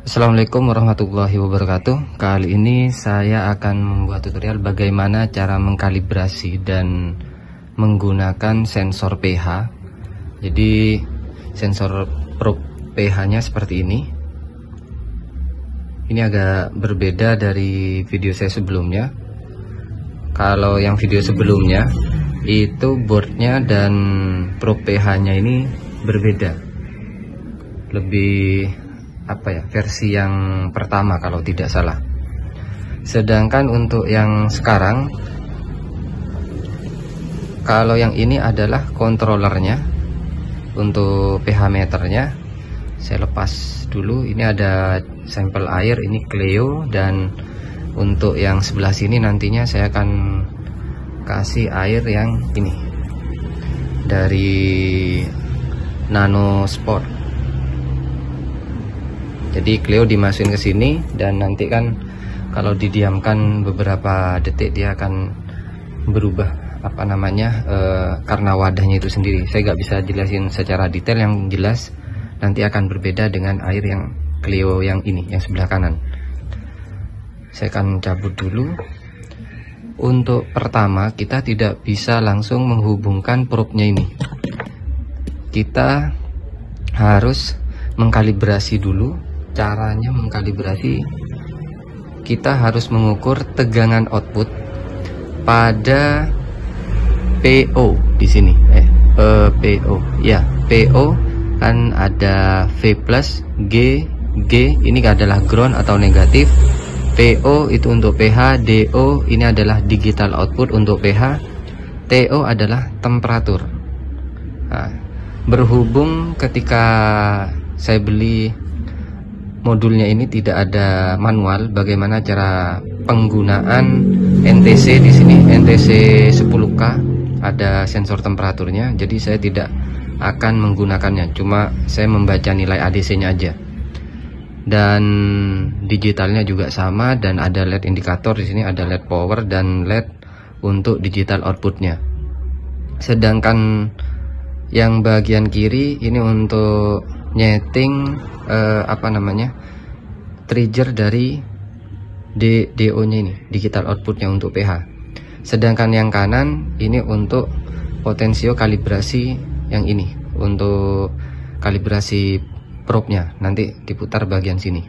Assalamualaikum warahmatullahi wabarakatuh. Kali ini saya akan membuat tutorial bagaimana cara mengkalibrasi dan menggunakan sensor pH. Jadi sensor probe pH-nya seperti ini. Ini agak berbeda dari video saya sebelumnya. Kalau yang video sebelumnya itu boardnya dan probe pH-nya ini berbeda. Lebih versi yang pertama kalau tidak salah. Sedangkan untuk yang sekarang, kalau yang ini adalah controllernya untuk pH meternya. Saya lepas dulu, ini ada sampel air, ini Cleo, dan untuk yang sebelah sini nantinya saya akan kasih air yang ini dari Nano Sport. Jadi Cleo dimasukin ke sini dan nanti kan kalau didiamkan beberapa detik dia akan berubah karena wadahnya itu sendiri. Saya nggak bisa jelasin secara detail, yang jelas nanti akan berbeda dengan air yang Cleo yang ini, yang sebelah kanan. Saya akan cabut dulu. Untuk pertama kita tidak bisa langsung menghubungkan probe-nya ini. Kita harus mengkalibrasi dulu. Caranya mengkalibrasi, kita harus mengukur tegangan output pada PO di sini. PO ya, PO kan ada V plus, G ini adalah ground atau negatif, PO itu untuk pH, DO ini adalah digital output untuk pH, TO adalah temperatur. Nah, berhubung ketika saya beli modulnya ini tidak ada manual bagaimana cara penggunaan NTC di sini, NTC 10K ada sensor temperaturnya, jadi saya tidak akan menggunakannya, cuma saya membaca nilai ADC-nya aja. Dan digitalnya juga sama, dan ada LED indikator di sini, ada LED power dan LED untuk digital outputnya. Sedangkan yang bagian kiri ini untuk nyeting trigger dari DO nya ini, digital outputnya untuk pH. Sedangkan yang kanan ini untuk potensio kalibrasi, yang ini untuk kalibrasi probe nya, nanti diputar bagian sini.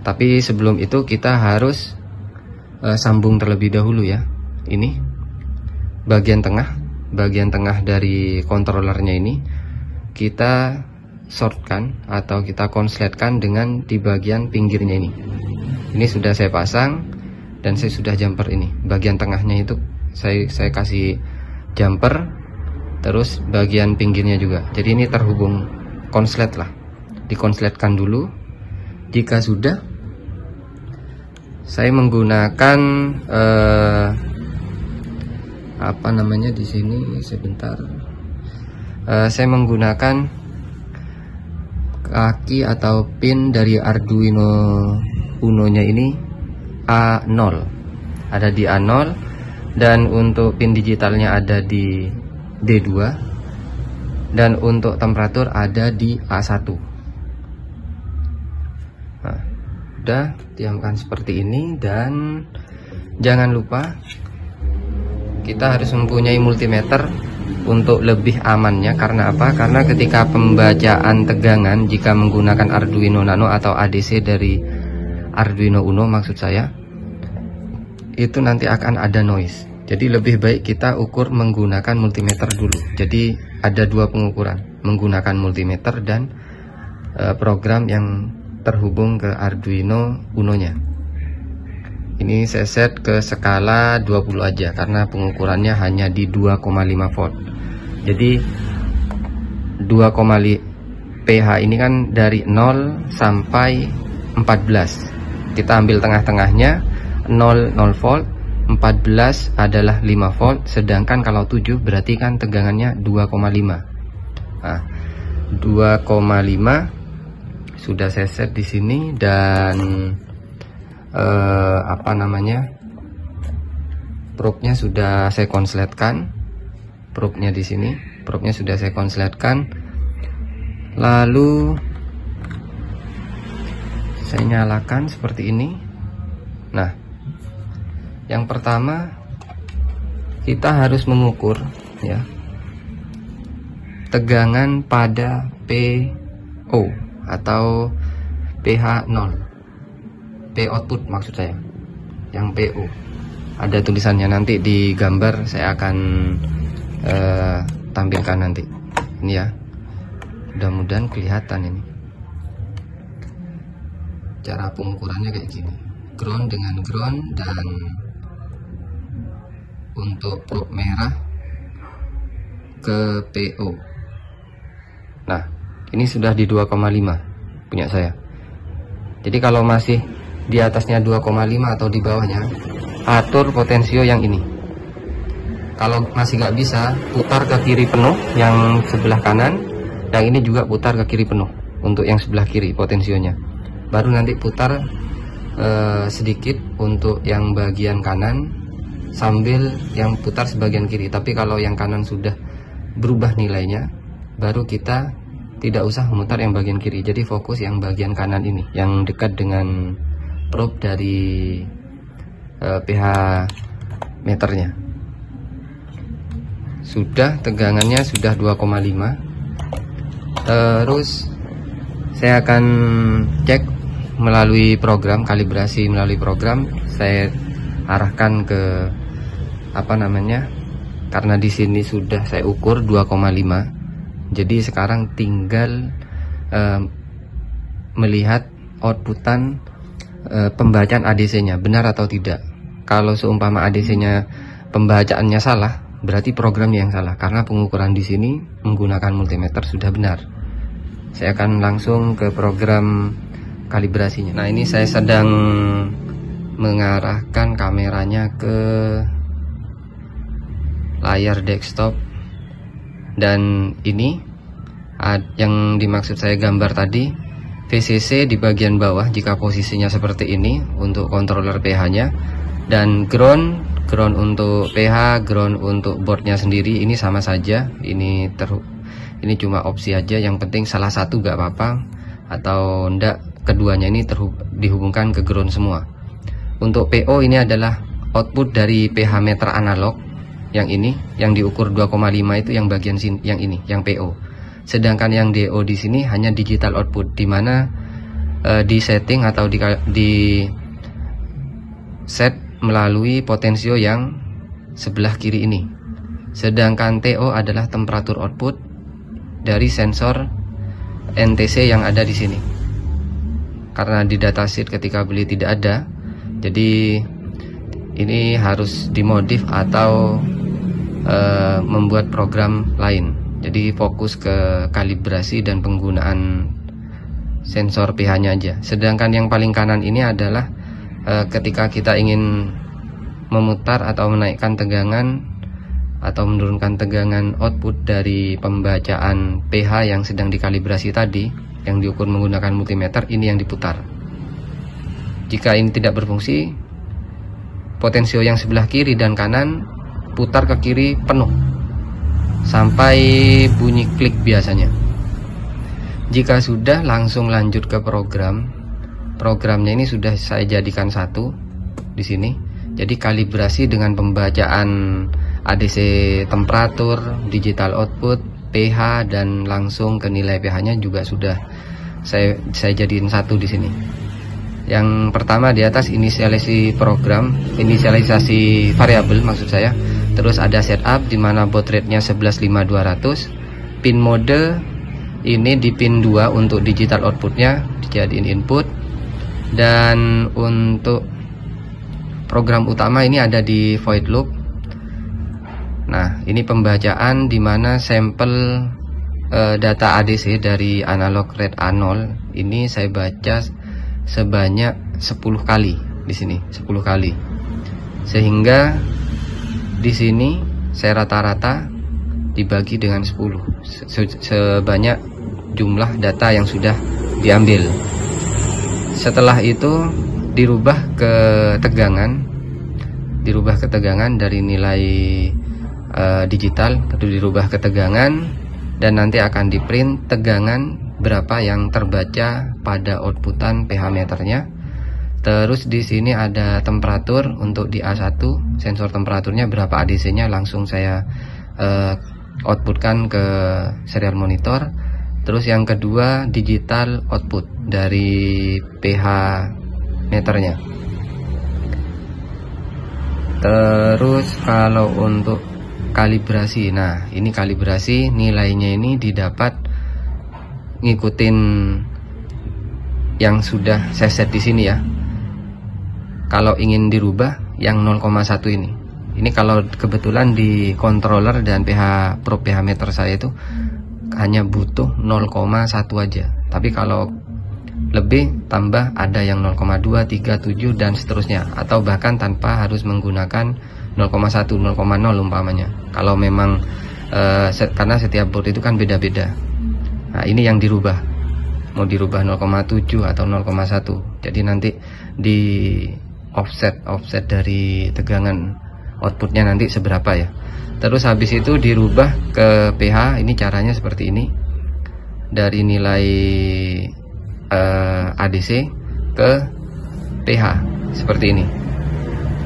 Tapi sebelum itu kita harus sambung terlebih dahulu ya. Ini bagian tengah dari controllernya ini kita shortkan atau kita konsletkan dengan di bagian pinggirnya ini. Ini sudah saya pasang dan saya sudah jumper ini. Bagian tengahnya itu saya kasih jumper, terus bagian pinggirnya juga. Jadi ini terhubung konslet lah. Dikonsletkan dulu. Jika sudah, saya menggunakan di sini sebentar. Saya menggunakan kaki atau pin dari Arduino Uno nya ini A0, ada di A0, dan untuk pin digitalnya ada di D2, dan untuk temperatur ada di A1. Nah, udah diamkan seperti ini, dan jangan lupa kita harus mempunyai multimeter untuk lebih amannya. Karena apa? Karena ketika pembacaan tegangan jika menggunakan Arduino Nano atau ADC dari Arduino Uno maksud saya, itu nanti akan ada noise. Jadi lebih baik kita ukur menggunakan multimeter dulu. Jadi ada dua pengukuran, menggunakan multimeter dan program yang terhubung ke Arduino Uno nya. Ini saya set ke skala 20 aja karena pengukurannya hanya di 2,5 volt. Jadi 2,5 pH ini kan dari 0 sampai 14. Kita ambil tengah-tengahnya, 0 volt, 14 adalah 5 volt, sedangkan kalau 7 berarti kan tegangannya 2,5. Nah, 2,5 sudah saya set di sini, dan probe-nya sudah saya konsletkan. Probe-nya di sini, probe-nya sudah saya konsletkan. Lalu saya nyalakan seperti ini. Nah, yang pertama kita harus mengukur ya tegangan pada PO atau pH 0, P output maksud saya, yang PO. Ada tulisannya, nanti di gambar saya akan tampilkan nanti. Ini ya, mudah-mudahan kelihatan ini. Cara pengukurannya kayak gini, ground dengan ground, dan untuk probe merah ke PO. Nah, ini sudah di 2,5 punya saya. Jadi kalau masih di atasnya 2,5 atau di bawahnya, atur potensio yang ini. Kalau masih nggak bisa, putar ke kiri penuh yang sebelah kanan, yang ini juga putar ke kiri penuh untuk yang sebelah kiri potensionya. Baru nanti putar sedikit untuk yang bagian kanan, sambil yang putar sebagian kiri. Tapi kalau yang kanan sudah berubah nilainya, baru kita tidak usah memutar yang bagian kiri. Jadi fokus yang bagian kanan ini, yang dekat dengan probe dari pH meternya. Sudah, tegangannya sudah 2,5. Terus saya akan cek melalui program, kalibrasi melalui program. Saya arahkan ke karena di sini sudah saya ukur 2,5. Jadi sekarang tinggal melihat outputan pembacaan ADC-nya benar atau tidak. Kalau seumpama ADC-nya pembacaannya salah, berarti programnya yang salah, karena pengukuran di sini menggunakan multimeter sudah benar. Saya akan langsung ke program kalibrasinya. Nah, ini saya sedang mengarahkan kameranya ke layar desktop, dan ini yang dimaksud saya gambar tadi, VCC di bagian bawah jika posisinya seperti ini untuk controller pH-nya, dan ground untuk pH, ground untuk boardnya sendiri ini sama saja. Ini cuma opsi aja, yang penting salah satu gak apa-apa, atau enggak keduanya ini dihubungkan ke ground semua. Untuk PO ini adalah output dari pH meter analog, yang ini yang diukur 2,5 itu yang bagian sini, yang ini yang PO. Sedangkan yang DO di sini hanya digital output, dimana di setting atau di set melalui potensio yang sebelah kiri ini. Sedangkan TO adalah temperatur output dari sensor NTC yang ada di sini. Karena di datasheet ketika beli tidak ada, jadi ini harus dimodif atau membuat program lain. Jadi fokus ke kalibrasi dan penggunaan sensor pH-nya aja. Sedangkan yang paling kanan ini adalah ketika kita ingin memutar atau menaikkan tegangan atau menurunkan tegangan output dari pembacaan pH yang sedang dikalibrasi tadi, yang diukur menggunakan multimeter, ini yang diputar. Jika ini tidak berfungsi, potensio yang sebelah kiri dan kanan putar ke kiri penuh sampai bunyi klik biasanya. Jika sudah, langsung lanjut ke program. Programnya ini sudah saya jadikan satu di sini. Jadi kalibrasi dengan pembacaan ADC temperatur, digital output, pH, dan langsung ke nilai pH-nya juga sudah saya jadiin satu di sini. Yang pertama di atas inisialisasi program, inisialisasi variabel maksud saya. Terus ada setup di mana baud rate-nya 115200. Pin mode ini di pin 2 untuk digital outputnya dijadiin input. Dan untuk program utama ini ada di void loop. Nah, ini pembacaan di mana sampel data ADC dari analog rate A0 ini saya baca sebanyak 10 kali di sini, 10 kali. Sehingga di sini saya rata-rata dibagi dengan 10 sebanyak jumlah data yang sudah diambil. Setelah itu dirubah ke tegangan dari nilai digital, dirubah ke tegangan, dan nanti akan di print tegangan berapa yang terbaca pada outputan pH meternya. Terus di sini ada temperatur untuk di A1, sensor temperaturnya berapa ADC-nya langsung saya outputkan ke serial monitor. Terus yang kedua digital output dari pH meternya. Terus kalau untuk kalibrasi, nah ini kalibrasi nilainya ini didapat ngikutin yang sudah saya set di sini ya. Kalau ingin dirubah yang 0,1 ini kalau kebetulan di controller dan probe pH meter saya itu hanya butuh 0,1 aja. Tapi kalau lebih tambah ada yang 0,2, 3, 7 dan seterusnya, atau bahkan tanpa harus menggunakan 0,1, 0,0 umpamanya. Kalau memang karena setiap board itu kan beda-beda. Nah, ini yang dirubah. Mau dirubah 0,7 atau 0,1. Jadi nanti di offset dari tegangan outputnya nanti seberapa ya. Terus habis itu dirubah ke pH. Ini caranya seperti ini. Dari nilai ADC ke pH seperti ini.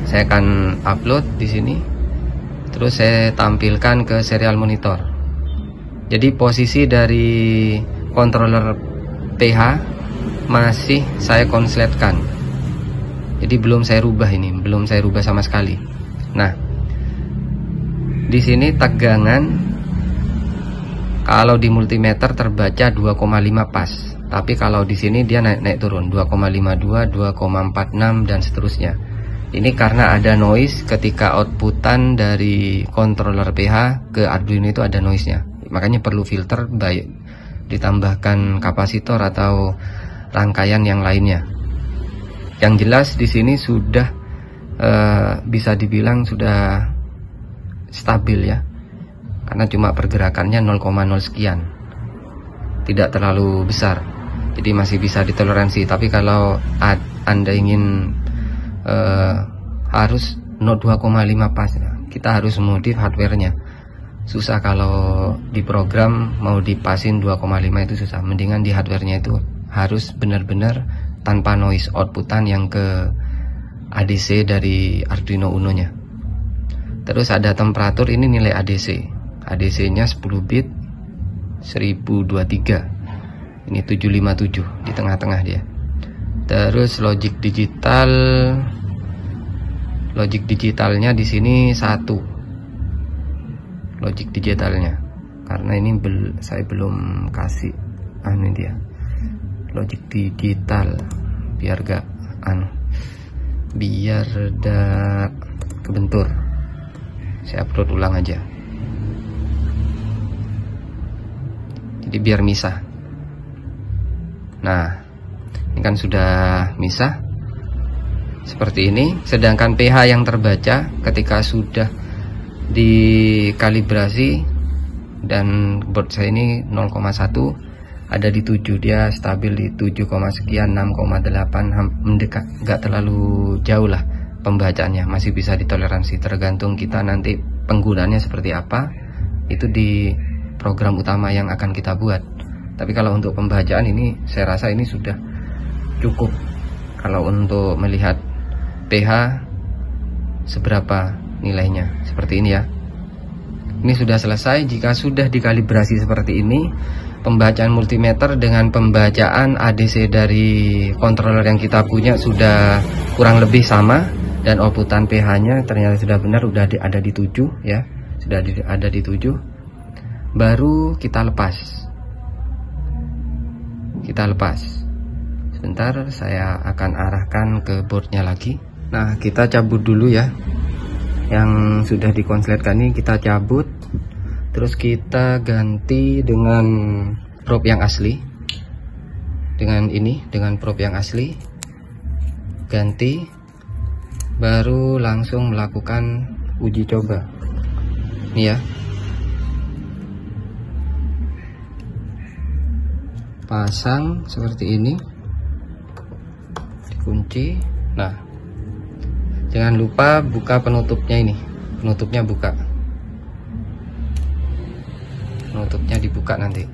Saya akan upload di sini. Terus saya tampilkan ke serial monitor. Jadi posisi dari controller pH masih saya konsletkan. Jadi belum saya rubah belum saya rubah sama sekali. Nah, di sini tegangan kalau di multimeter terbaca 2,5 pas. Tapi kalau di sini dia naik turun 2,52, 2,46 dan seterusnya. Ini karena ada noise ketika outputan dari controller pH ke Arduino itu ada noise-nya. Makanya perlu filter, baik ditambahkan kapasitor atau rangkaian yang lainnya. Yang jelas di sini sudah bisa dibilang sudah stabil ya. Karena cuma pergerakannya 0,0 sekian. Tidak terlalu besar. Jadi masih bisa ditoleransi. Tapi kalau Anda ingin harus 2,5 pas, kita harus modif hardware-nya. Susah kalau di program mau dipasin 2,5 itu susah. Mendingan di hardware-nya itu harus benar-benar tanpa noise outputan yang ke ADC dari Arduino Uno-nya. Terus ada temperatur, ini nilai ADC. ADC-nya 10 bit 1023. Ini 757 di tengah-tengah dia. Terus logic digitalnya di sini 1. Logic digitalnya. Karena ini saya belum kasih ini dia. Logic digital biar kebentur. Saya upload ulang aja. Jadi biar misah. Nah, ini kan sudah misah seperti ini. Sedangkan pH yang terbaca ketika sudah dikalibrasi dan board saya ini 0,1 ada di 7, dia stabil di 7, sekian 6,8, mendekat, nggak terlalu jauh lah pembacaannya, masih bisa ditoleransi. Tergantung kita nanti penggunaannya seperti apa, itu di program utama yang akan kita buat. Tapi kalau untuk pembacaan ini saya rasa ini sudah cukup. Kalau untuk melihat pH seberapa nilainya, seperti ini ya. Ini sudah selesai. Jika sudah dikalibrasi seperti ini, pembacaan multimeter dengan pembacaan ADC dari controller yang kita punya sudah kurang lebih sama, dan outputan pH-nya ternyata sudah benar, sudah ada di 7 ya, sudah ada di 7. Baru kita lepas. Sebentar, saya akan arahkan ke boardnya lagi. Nah, kita cabut dulu ya. Yang sudah dikonsletkan ini kita cabut. Terus kita ganti dengan probe yang asli. Dengan probe yang asli. Ganti. Baru langsung melakukan uji coba. Ini ya. Pasang seperti ini. Dikunci. Nah, jangan lupa buka penutupnya ini. Penutupnya buka. Penutupnya dibuka nanti.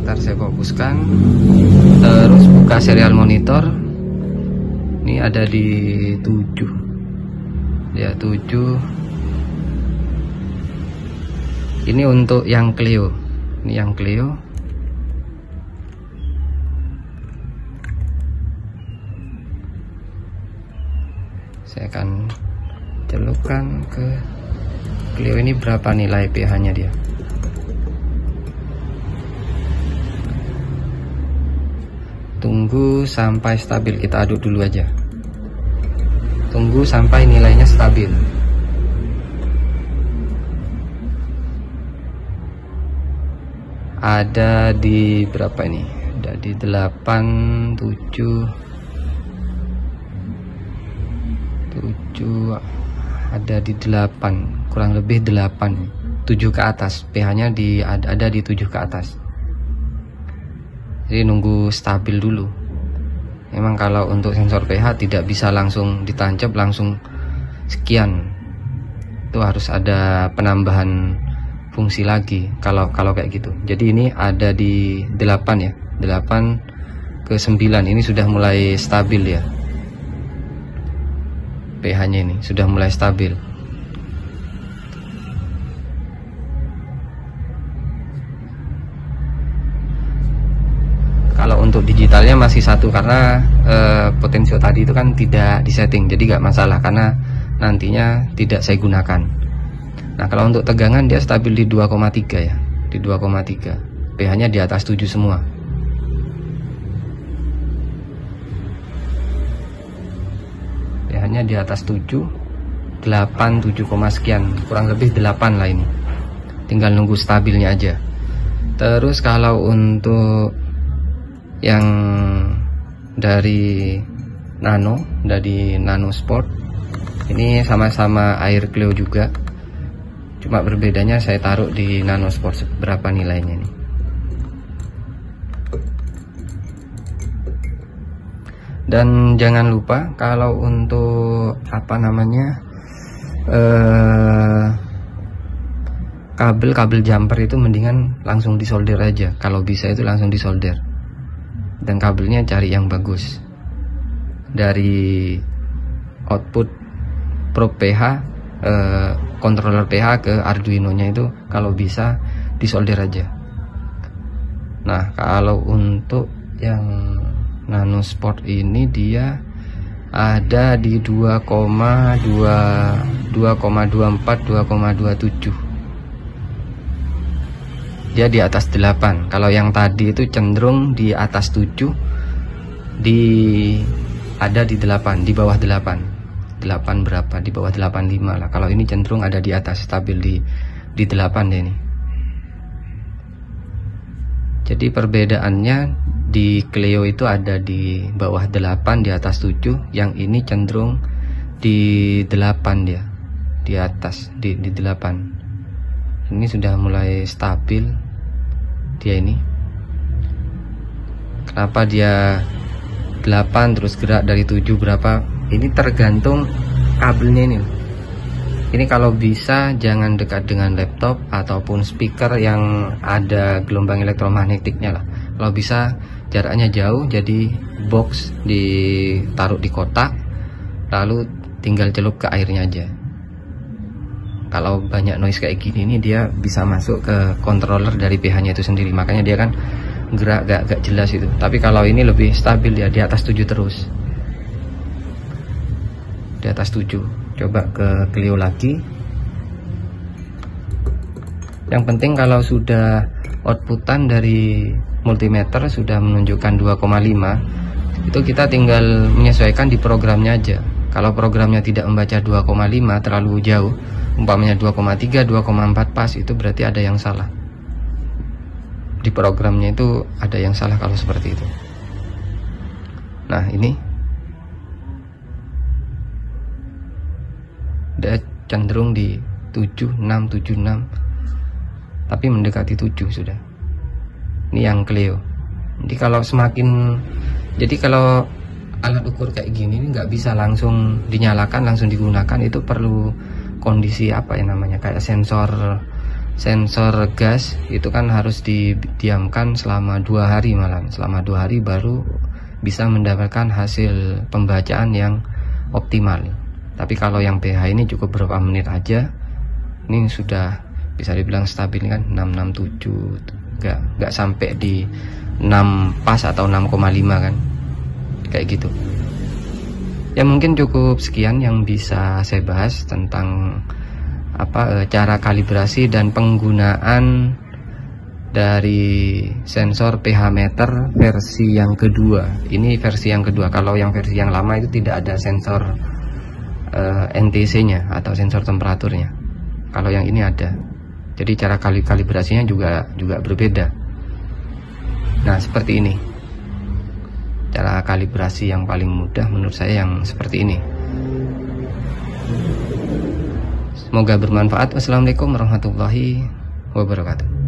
Ntar saya fokuskan. Terus buka serial monitor. Ini ada di 7 ya, 7. Ini untuk yang Clio. Ini yang Clio. Saya akan celupkan ke Clio ini berapa nilai pH nya dia. Tunggu sampai stabil, kita aduk dulu aja. Tunggu sampai nilainya stabil. Ada di berapa ini? Ada di 8, 7, ada di 8, kurang lebih 8, 7 ke atas. pH-nya ada di 7 ke atas. Jadi nunggu stabil dulu. Memang kalau untuk sensor pH tidak bisa langsung ditancap langsung sekian. Itu harus ada penambahan fungsi lagi kalau kayak gitu. Jadi ini ada di 8 ya. 8 ke 9 ini sudah mulai stabil ya. pH-nya ini sudah mulai stabil. Kalau untuk digitalnya masih 1 karena potensio tadi itu kan tidak disetting, jadi nggak masalah karena nantinya tidak saya gunakan. Nah kalau untuk tegangan dia stabil di 2,3 ya, di 2,3. pH-nya di atas 7 semua. pH-nya di atas 7, 8, 7, sekian, kurang lebih 8 lah ini. Tinggal nunggu stabilnya aja. Terus kalau untuk yang dari Nano Sport, ini sama-sama air Clio juga, cuma berbedanya saya taruh di Nano Sport berapa nilainya nih. Dan jangan lupa kalau untuk kabel jumper itu mendingan langsung disolder aja, kalau bisa itu langsung disolder. Dan kabelnya cari yang bagus. Dari output probe pH, controller pH ke Arduino nya itu kalau bisa disolder aja. Nah kalau untuk yang Nano Sport ini dia ada di 2,24, 2,27. Dia di atas 8. Kalau yang tadi itu cenderung di atas 7, ada di 8, di bawah 8. 8 berapa? Di bawah 85 lah. Kalau ini cenderung ada di atas, stabil di 8 deh ini. Jadi perbedaannya di Clio itu ada di bawah 8, di atas 7. Yang ini cenderung di 8 dia. Di atas, di 8. Ini sudah mulai stabil dia ini. Kenapa dia 8 terus gerak dari 7 berapa? Ini tergantung kabelnya ini. Ini kalau bisa jangan dekat dengan laptop ataupun speaker yang ada gelombang elektromagnetiknya lah. Kalau bisa jaraknya jauh, jadi box ditaruh di kotak, lalu tinggal celup ke airnya aja. Kalau banyak noise kayak gini ini dia bisa masuk ke controller dari pH-nya itu sendiri, makanya dia kan gerak gak jelas itu. Tapi kalau ini lebih stabil ya, di atas 7 terus, di atas 7. Coba ke Clio lagi. Yang penting kalau sudah outputan dari multimeter sudah menunjukkan 2,5, itu kita tinggal menyesuaikan di programnya aja. Kalau programnya tidak membaca 2,5 terlalu jauh, umpamanya 2,3, 2,4 pas, itu berarti ada yang salah. Di programnya itu ada yang salah kalau seperti itu. Nah ini dia cenderung di 76, 76, tapi mendekati 7 sudah. Ini yang Clio. Jadi kalau kalau alat ukur kayak gini ini nggak bisa langsung dinyalakan, langsung digunakan. Itu perlu kondisi apa ya namanya, kayak sensor sensor gas itu kan harus didiamkan selama 2 hari, malam selama 2 hari baru bisa mendapatkan hasil pembacaan yang optimal. Tapi kalau yang pH ini cukup berapa menit aja, ini sudah bisa dibilang stabil kan, 667, nggak sampai di 6 pas atau 6,5 kan, kayak gitu. Ya mungkin cukup sekian yang bisa saya bahas tentang cara kalibrasi dan penggunaan dari sensor pH meter versi yang kedua. Ini versi yang kedua. Kalau yang versi yang lama itu tidak ada sensor NTC-nya atau sensor temperaturnya. Kalau yang ini ada. Jadi cara kalibrasinya juga berbeda. Nah, seperti ini. Cara kalibrasi yang paling mudah menurut saya yang seperti ini. Semoga bermanfaat. Wassalamualaikum warahmatullahi wabarakatuh.